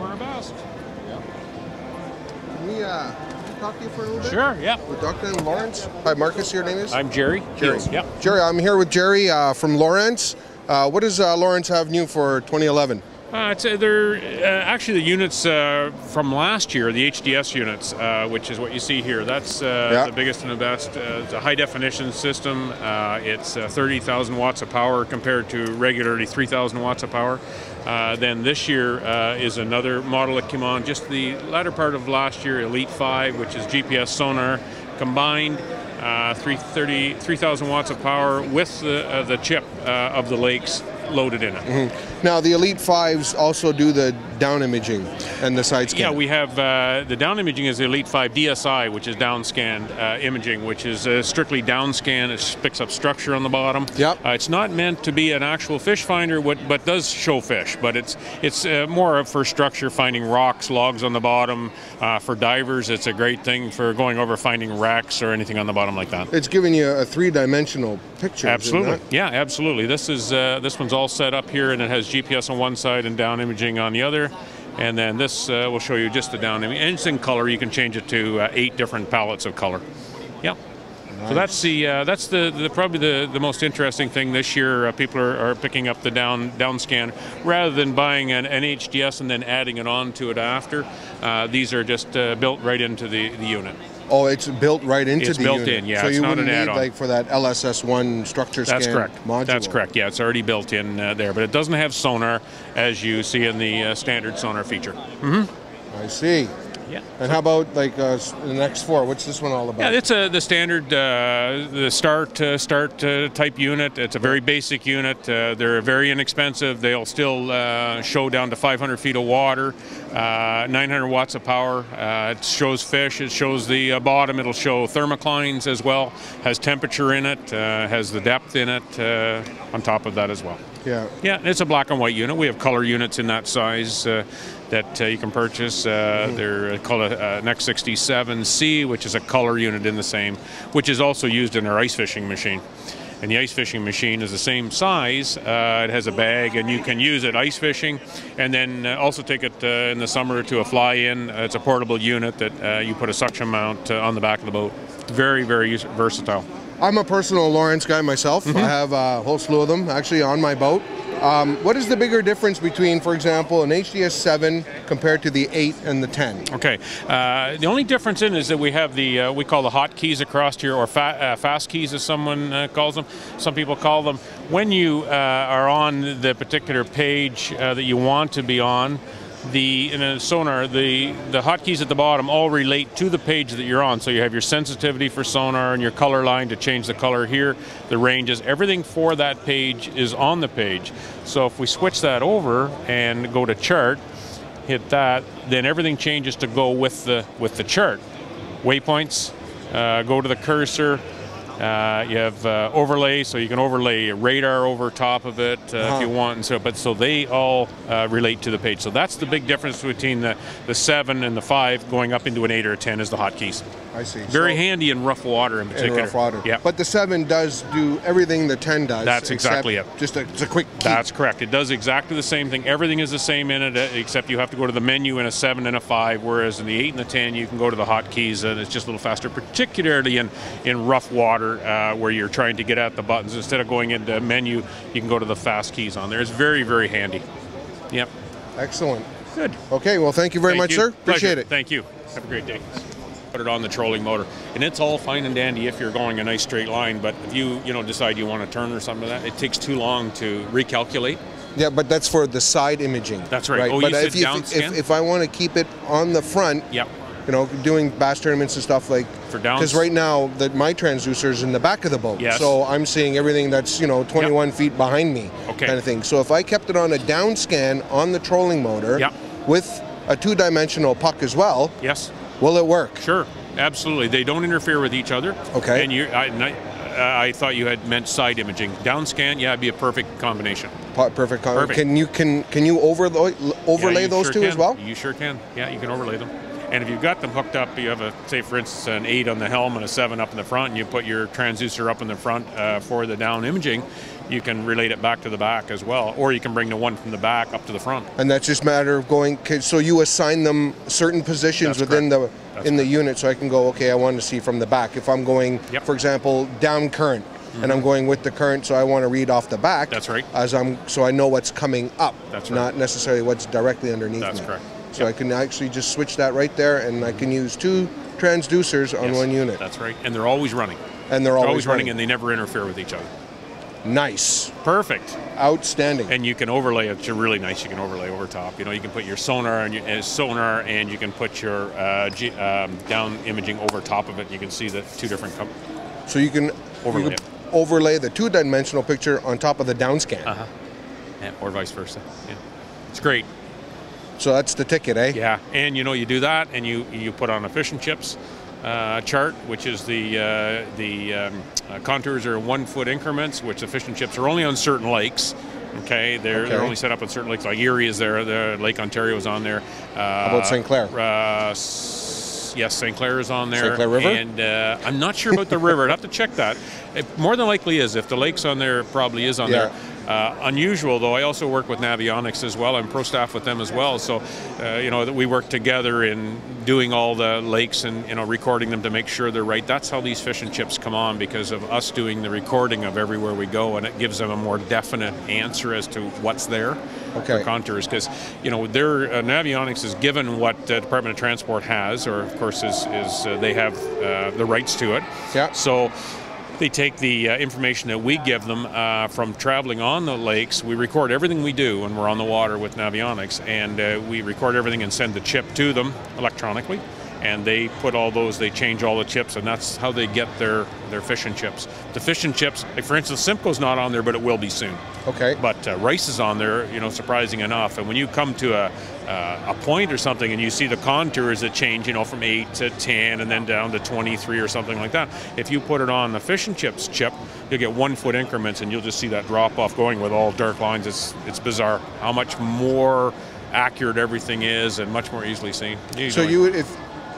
our best. Yeah. Can we talk to you for a little bit? Sure, yeah. With Dr. Lowrance. Hi, Marcus, your name is? I'm Jerry. Jerry. Yeah. Jerry, I'm here with Jerry from Lowrance. What does Lowrance have new for 2011? They're actually the units from last year, the HDS units, which is what you see here. That's the biggest and the best. It's a high definition system. It's 30,000 watts of power compared to regularly 3,000 watts of power. Then this year is another model that came on just the latter part of last year, Elite 5, which is GPS sonar combined. 3,000 watts of power with the chip of the lakes loaded in it. Mm-hmm. Now the Elite 5s also do the down imaging and the side scan. Yeah, we have the down imaging is the Elite 5 DSI, which is down scanned imaging, which is strictly down scan. It picks up structure on the bottom. Yep. It's not meant to be an actual fish finder, but does show fish. But it's more for structure, finding rocks, logs on the bottom. For divers, it's a great thing for going over finding wrecks or anything on the bottom like that. It's giving you a three-dimensional picture. Absolutely. Yeah, absolutely. This one's all set up here, and it has GPS on one side and down imaging on the other. And then this will show you just the down imaging. And it's in color. You can change it to 8 different palettes of color. Yeah. Nice. So that's probably the most interesting thing this year. People are picking up the down scan rather than buying an HDS and then adding it on to it after. These are just built right into the unit. Oh, it's built right into the unit. It's built in, yeah. So it's you not wouldn't an need add-on. like for that LSS1 structure scan module. That's correct. Yeah, it's already built in there, but it doesn't have sonar as you see in the standard sonar feature. Mm-hmm. I see. Yeah. And how about like the X4? What's this one all about? Yeah, it's the standard the start type unit. It's a very basic unit. They're very inexpensive. They'll still show down to 500 feet of water, 900 watts of power. It shows fish. It shows the bottom. It'll show thermoclines as well. Has temperature in it. Has the depth in it on top of that as well. Yeah. Yeah, it's a black and white unit. We have color units in that size that you can purchase. They're called an X67C, which is a color unit in the same, which is also used in our ice fishing machine. And the ice fishing machine is the same size. It has a bag, and you can use it ice fishing, and then also take it in the summer to a fly-in. It's a portable unit that you put a suction mount on the back of the boat. Very, very versatile. I'm a personal Lowrance guy myself. I have a whole slew of them actually on my boat. What is the bigger difference between, for example, an HDS 7 compared to the 8 and the 10? Okay, the only difference in is that we have the we call the hot keys across here, or fast keys as someone calls them. Some people call them. When you are on the particular page that you want to be on, in a sonar, the hotkeys at the bottom all relate to the page that you're on. So you have your sensitivity for sonar and your color line to change the color here, the ranges, everything for that page is on the page. So if we switch that over and go to chart, hit that, then everything changes to go with the chart. Waypoints, go to the cursor. You have overlay, so you can overlay a radar over top of it if you want, and so they all relate to the page. So that's the big difference between the 7 and the 5 going up into an 8 or a 10 is the hotkeys. I see. Very handy in rough water in particular. In rough water. Yeah. But the 7 does do everything the 10 does. That's exactly it. Just it's a quick key. That's correct. It does exactly the same thing. Everything is the same in it, except you have to go to the menu in a 7 and a 5, whereas in the 8 and the 10 you can go to the hotkeys and it's just a little faster, particularly in rough water where you're trying to get at the buttons. Instead of going into menu, you can go to the fast keys on there. It's very, very handy. Yep. Excellent. Good. Okay, well, thank you very much, sir. Appreciate it. Thank you. Have a great day. Put it on the trolling motor, and it's all fine and dandy if you're going a nice straight line, but if you decide you want to turn or something like that, it takes too long to recalculate. Yeah, but that's for the side imaging. That's right. Oh, but you said down scan? If I want to keep it on the front, yep. Doing bass tournaments and stuff like, because right now my transducer is in the back of the boat, so I'm seeing everything that's 21 feet behind me, kind of thing. So if I kept it on a down scan on the trolling motor, with a 2-dimensional puck as well, will it work? Sure, absolutely. They don't interfere with each other. Okay. And I thought you had meant side imaging. Down scan, it'd be a perfect combination. Perfect. Can you overlay those two as well? You sure can. Yeah, you can overlay them. And if you've got them hooked up, you have a, say for instance, an 8 on the helm and a 7 up in the front, and you put your transducer up in the front for the down imaging, you can relate it back to the back as well, or you can bring the one from the back up to the front. And that's just a matter of going, so you assign them certain positions within the unit, so I can go, okay, I want to see from the back. If I'm going, for example, down current, and I'm going with the current, so I want to read off the back. That's right. So I know what's coming up, not necessarily what's directly underneath me. That's correct. So I can actually just switch that right there, and I can use 2 transducers on one unit. That's right, and they're always running. And they're always running, and they never interfere with each other. Nice. Perfect. Outstanding. And you can overlay it. It's really nice. You can overlay over top. You know, you can put your sonar and and you can put your down imaging over top of it. And you can see the 2 different. So you can overlay the 2-dimensional picture on top of the down scan. Yeah, or vice versa. Yeah, it's great. So that's the ticket, eh? Yeah, and you know, you do that, and you put on efficient chips chart, which is the contours are in 1 foot increments, which efficient chips are only on certain lakes. Okay, they're only set up on certain lakes. Like Erie is there, the Lake Ontario is on there. How about St. Clair? Yes, St. Clair is on there. St. Clair River? And I'm not sure about the river. I'd have to check that. It more than likely is. If the lake's on there, it probably is on there. Unusual, though, I also work with Navionics as well. I'm pro staff with them as well. So, you know, that we work together in doing all the lakes and, you know, recording them to make sure they're right. That's how these fish and chips come on, because of us doing the recording of everywhere we go, and it gives them a more definite answer as to what's there for contours. Because, you know, their Navionics is given what Department of Transport has, or of course is they have the rights to it. Yeah. So they take the information that we give them from traveling on the lakes. We record everything we do when we're on the water with Navionics, and we record everything and send the chip to them electronically. And they put all those, they change all the chips, and that's how they get their fish and chips. The fish and chips, like for instance, Simcoe's not on there, but it will be soon. Okay. But Rice is on there, you know, surprising enough. And when you come to a point or something and you see the contours that change, you know, from 8 to 10 and then down to 23 or something like that, if you put it on the fish and chips chip, you'll get 1 foot increments, and you'll just see that drop off going with all dark lines. It's bizarre how much more accurate everything is and much more easily seen. So you would,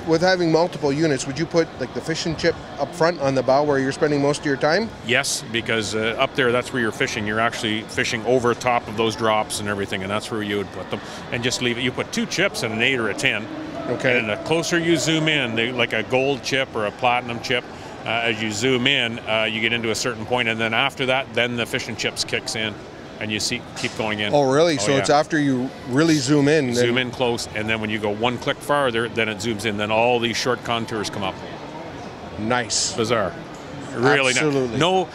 with having multiple units, would you put like the fish and chip up front on the bow where you're spending most of your time? Yes, because up there, that's where you're fishing. You're actually fishing over top of those drops and everything, and that's where you would put them. And just leave it. You put 2 chips in an 8 or a 10. Okay. And the closer you zoom in, like a gold chip or a platinum chip, as you zoom in, you get into a certain point, and then after that, then the fish and chips kicks in. And you see, keep going in. Oh, really? So it's after you really zoom in. Zoom in close, and then when you go 1 click farther, then it zooms in. Then all these short contours come up. Nice. Bizarre. Really. Absolutely. No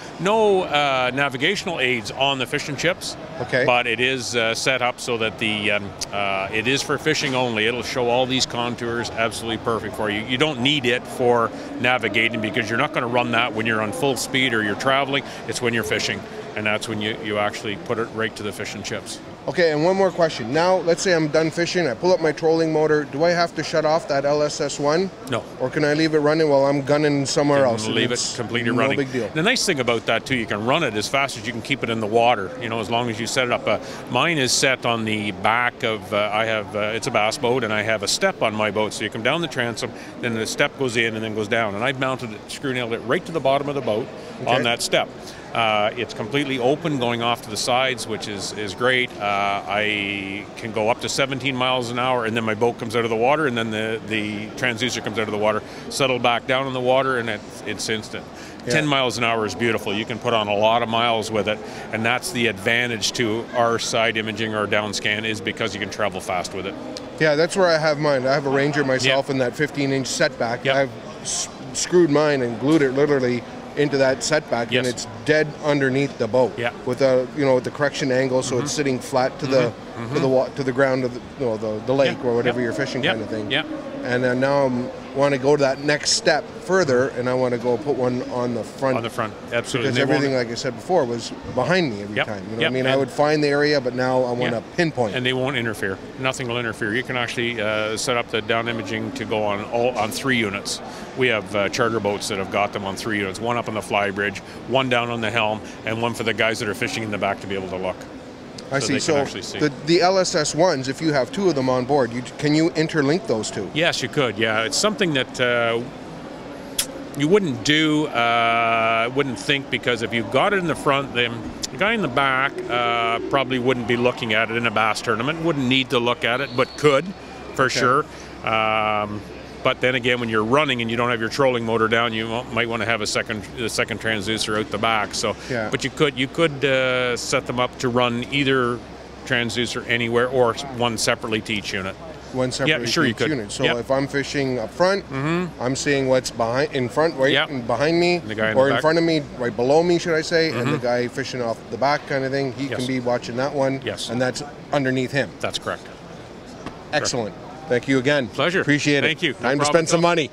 navigational aids on the fish and chips. Okay. But it is set up so that it is for fishing only. It'll show all these contours, absolutely perfect for you. You don't need it for navigating, because you're not going to run that when you're on full speed or you're traveling. It's when you're fishing. And that's when you actually put it right to the fish and chips. Okay, and one more question. Now, let's say I'm done fishing, I pull up my trolling motor. Do I have to shut off that LSS1? No. Or can I leave it running while I'm gunning somewhere else? Leave it completely running. No big deal. The nice thing about that, too, you can run it as fast as you can keep it in the water, you know, as long as you set it up. Mine is set on the back of, it's a bass boat, and I have a step on my boat. So you come down the transom, then the step goes in and then goes down. And I've mounted it, screw-nailed it right to the bottom of the boat on that step. It's completely open going off to the sides, which is great. I can go up to 17 miles an hour, and then my boat comes out of the water, and then the transducer comes out of the water, settle back down in the water, and it's instant. Yeah. 10 miles an hour is beautiful. You can put on a lot of miles with it, and that's the advantage to our side imaging or down scan, is because you can travel fast with it. Yeah, that's where I have mine. I have a Ranger myself in that 15-inch setback. I've screwed mine and glued it literally into that setback, and it's dead underneath the boat. With a with the correction angle, so it's sitting flat to the ground of the lake or whatever you're fishing, kind of thing. And then now I want to go to that next step further, and I want to go put one on the front. On the front, absolutely. Because everything, like I said before, was behind me every time. You know what I mean? I would find the area, but now I want to pinpoint. And they won't interfere. Nothing will interfere. You can actually set up the down imaging to go on 3 units. We have charter boats that have got them on 3 units. One up on the fly bridge, one down on the helm, and one for the guys that are fishing in the back to be able to look. I see. So the LSS ones, if you have two of them on board, can you interlink those two? Yes, you could. Yeah, it's something that you wouldn't do, wouldn't think, because if you got it in the front, then the guy in the back probably wouldn't be looking at it in a bass tournament. Wouldn't need to look at it, but could for sure. But then again, when you're running and you don't have your trolling motor down, you might want to have a second transducer out the back. So, but you could set them up to run either transducer anywhere or one separately to each unit. One separately to each unit. So if I'm fishing up front, I'm seeing what's behind, behind me, or in front of me, right below me, should I say, and the guy fishing off the back kind of thing, he can be watching that one, and that's underneath him. That's correct. Excellent. Thank you again. Pleasure. Appreciate it. Thank you. Time to spend some money.